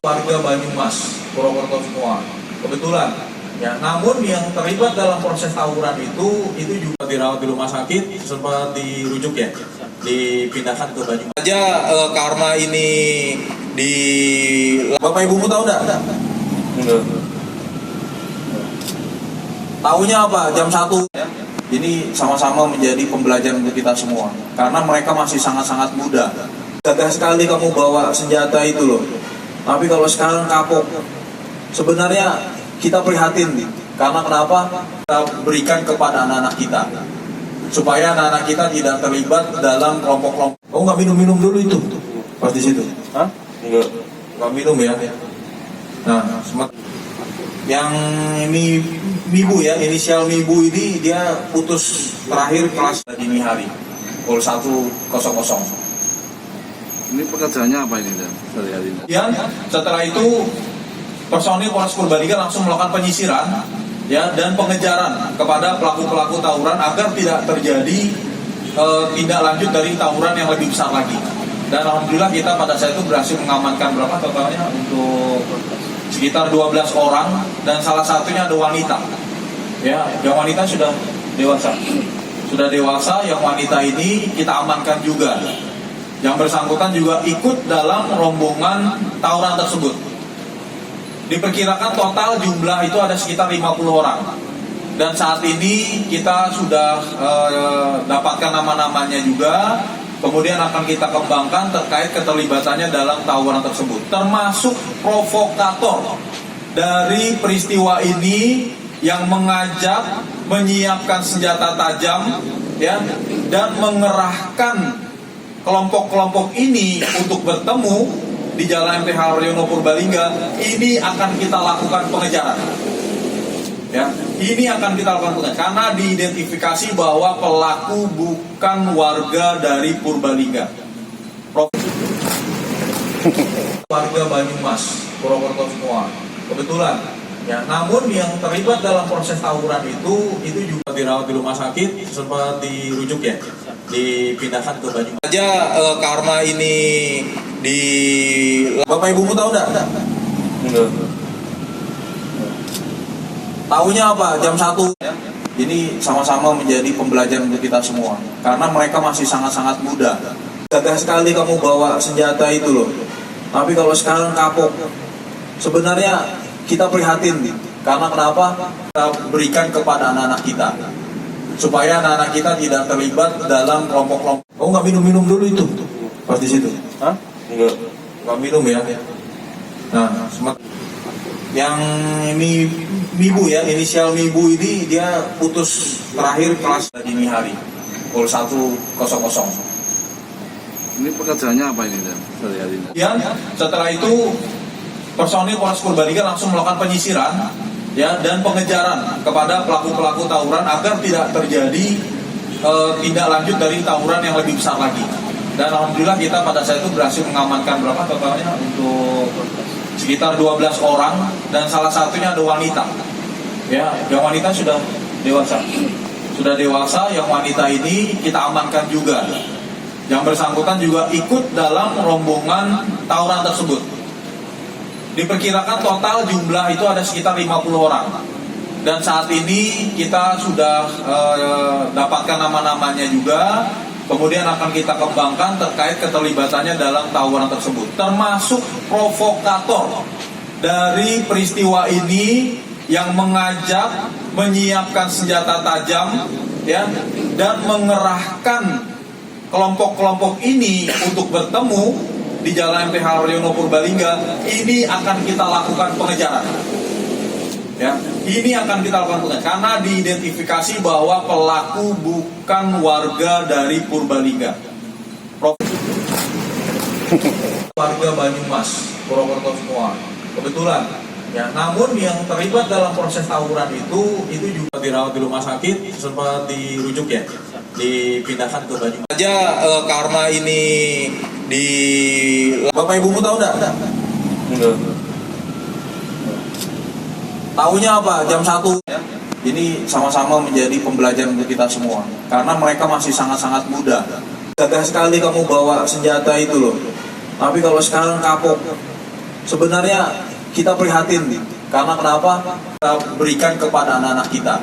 Warga Banyumas, Purwokerto semua. Kebetulan, ya. Namun yang terlibat dalam proses tawuran itu juga dirawat di rumah sakit, sempat dirujuk ya, dipindahkan ke Banyumas. Aja karena ini di Bapak Ibumu tahu enggak? Enggak. Tahunya apa? Jam 1. Ini sama-sama menjadi pembelajaran untuk kita semua. Karena mereka masih sangat-sangat muda. Gagah sekali kamu bawa senjata itu loh. Tapi kalau sekarang kapok, sebenarnya kita prihatin. Karena kenapa? Kita berikan kepada anak-anak kita. Supaya anak-anak kita tidak terlibat dalam kelompok-kelompok. Oh, nggak minum-minum dulu itu? Pas di situ? Hah? Enggak. Nggak minum ya? Nah, yang ini Mibu ya, inisial Mibu ini dia putus terakhir kelas dini hari. Pukul 1.00. Ini pekerjaannya apa ini dan sehari-hari? Ya, setelah itu personil Polres Purbalingga langsung melakukan penyisiran ya dan pengejaran kepada pelaku-pelaku tawuran agar tidak terjadi tindak lanjut dari tawuran yang lebih besar lagi. Dan alhamdulillah kita pada saat itu berhasil mengamankan berapa totalnya untuk sekitar 12 orang dan salah satunya ada wanita. Ya, yang wanita sudah dewasa. Sudah dewasa, yang wanita ini kita amankan juga. Yang bersangkutan juga ikut dalam rombongan tawuran tersebut. Diperkirakan total jumlah itu ada sekitar 50 orang. Dan saat ini kita sudah dapatkan nama-namanya juga. Kemudian akan kita kembangkan terkait keterlibatannya dalam tawuran tersebut. Termasuk provokator dari peristiwa ini yang mengajak, menyiapkan senjata tajam ya, dan mengerahkan kelompok-kelompok ini untuk bertemu di Jalan MT Haryono Purbalingga. Ini akan kita lakukan pengejaran. Ya, ini akan kita lakukan pengejaran karena diidentifikasi bahwa pelaku bukan warga dari Purbalingga. Warga Banyumas, Purwokerto semua. Kebetulan, ya. Namun yang terlibat dalam proses tawuran itu juga dirawat di rumah sakit, sempat dirujuk ya, dipindahkan ke Banyumas. Aja karena ini di Bapak Ibumu tahu enggak? Enggak. Tahunya apa? Jam 1. Ini sama-sama menjadi pembelajaran untuk kita semua. Karena mereka masih sangat-sangat muda. Gagah sekali kamu bawa senjata itu loh. Tapi kalau sekarang kapok, sebenarnya kita prihatin. Karena kenapa? Kita berikan kepada anak-anak kita. Supaya anak-anak kita tidak terlibat dalam kelompok-kelompok. Oh, nggak minum-minum dulu itu? Pas di situ? Hah? Enggak. Nggak minum ya? Nah, yang ini Mibu ya, inisial Mibu ini dia putus terakhir kelas dini hari. Pukul 1.00. Ini pekerjaannya apa ini dan sehari-hari? Ya, setelah itu personil Polres Purbalingga langsung melakukan penyisiran ya dan pengejaran kepada pelaku-pelaku tawuran agar tidak terjadi tindak lanjut dari tawuran yang lebih besar lagi. Dan alhamdulillah kita pada saat itu berhasil mengamankan berapa totalnya untuk sekitar 12 orang dan salah satunya ada wanita. Ya, yang wanita sudah dewasa. Sudah dewasa, yang wanita ini kita amankan juga. Yang bersangkutan juga ikut dalam rombongan tawuran tersebut. Diperkirakan total jumlah itu ada sekitar 50 orang. Dan saat ini kita sudah dapatkan nama-namanya juga. Kemudian akan kita kembangkan terkait keterlibatannya dalam tawuran tersebut. Termasuk provokator dari peristiwa ini yang mengajak, menyiapkan senjata tajam ya, dan mengerahkan kelompok-kelompok ini untuk bertemu di Jalan MT Haryono Purbalingga. Ini akan kita lakukan pengejaran. Ya, ini akan kita lakukan pengejaran karena diidentifikasi bahwa pelaku bukan warga dari Purbalingga. Warga Banyumas, Purwokerto semua. Kebetulan, ya. Namun yang terlibat dalam proses tawuran itu juga dirawat di rumah sakit, sempat dirujuk ya, dipindahkan ke Banyumas. Aja karena ini di Bapak Ibumu tahu enggak? Enggak. Tahunya apa? Jam 1. Ini sama-sama menjadi pembelajaran untuk kita semua. Karena mereka masih sangat-sangat muda. Gagah sekali kamu bawa senjata itu loh. Tapi kalau sekarang kapok, Sebenarnya kita prihatin, karena kenapa? Kita berikan kepada anak-anak kita,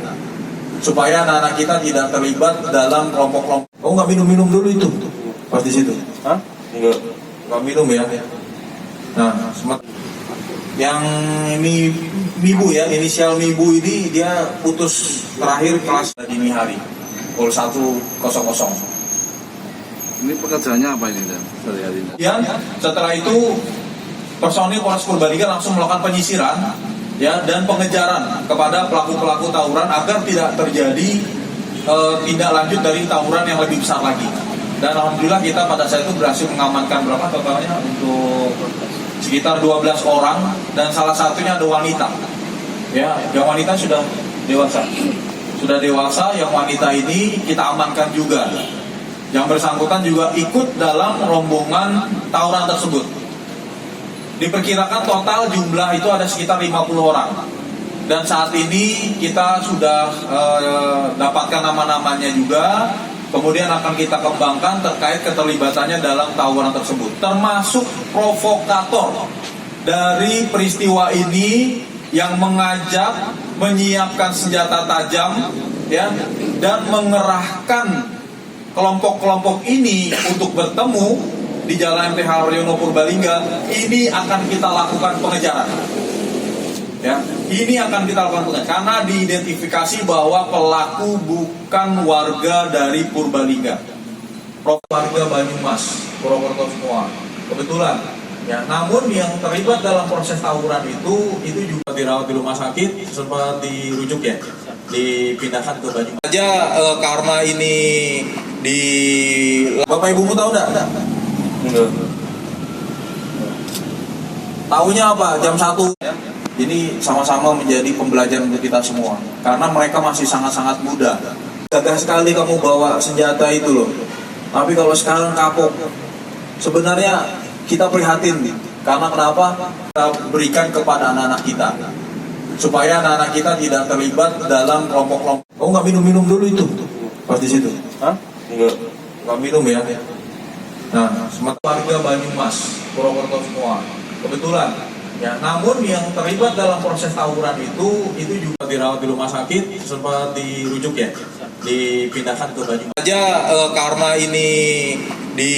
supaya anak-anak kita tidak terlibat dalam kelompok-kelompok. Oh, nggak minum-minum dulu itu, pas di situ? Hah? Enggak. Nggak minum ya? Nah, yang ini Mibu ya, inisial Mibu ini dia putus terakhir kelas dini hari, pukul 1.00. Ini pekerjaannya apa ini dan sehari-harinya? Ya, setelah itu personil Polres Purbalingga langsung melakukan penyisiran ya dan pengejaran kepada pelaku-pelaku tawuran agar tidak terjadi tindak lanjut dari tawuran yang lebih besar lagi. Dan alhamdulillah kita pada saat itu berhasil mengamankan berapa totalnya untuk sekitar 12 orang dan salah satunya ada wanita. Ya, yang wanita sudah dewasa. Sudah dewasa, yang wanita ini kita amankan juga. Yang bersangkutan juga ikut dalam rombongan tawuran tersebut. Diperkirakan total jumlah itu ada sekitar 50 orang. Dan saat ini kita sudah dapatkan nama-namanya juga. Kemudian akan kita kembangkan terkait keterlibatannya dalam tawuran tersebut. Termasuk provokator dari peristiwa ini yang mengajak, menyiapkan senjata tajam, ya, dan mengerahkan kelompok-kelompok ini untuk bertemu di Jalan MT Haryono Purbalingga. Ini akan kita lakukan pengejaran. Ya, ini akan kita lakukan pengejaran karena diidentifikasi bahwa pelaku bukan warga dari Purbalingga, warga Banyumas, Purwokerto semua. Kebetulan. Ya, namun yang terlibat dalam proses tawuran itu juga dirawat di rumah sakit, sempat dirujuk ya, dipindahkan ke Banyumas. Aja karena ini di Bapak Ibumu tahu enggak? Enggak. Tahunya apa? Jam 1 ya. Ini sama-sama menjadi pembelajaran untuk kita semua. Karena mereka masih sangat-sangat muda. Gagah sekali kamu bawa senjata itu loh. Tapi kalau sekarang kapok. Sebenarnya kita prihatin. Karena kenapa? Kita berikan kepada anak-anak kita, supaya anak-anak kita tidak terlibat dalam kelompok-kelompok. Oh, nggak minum-minum dulu itu pas di situ? Hah? Enggak. Nggak minum ya? Nah, warga Banyumas, Purwokerto semua. Kebetulan. Ya, namun yang terlibat dalam proses tawuran itu juga dirawat di rumah sakit, sempat dirujuk ya, dipindahkan ke Banyumas. Aja karena ini di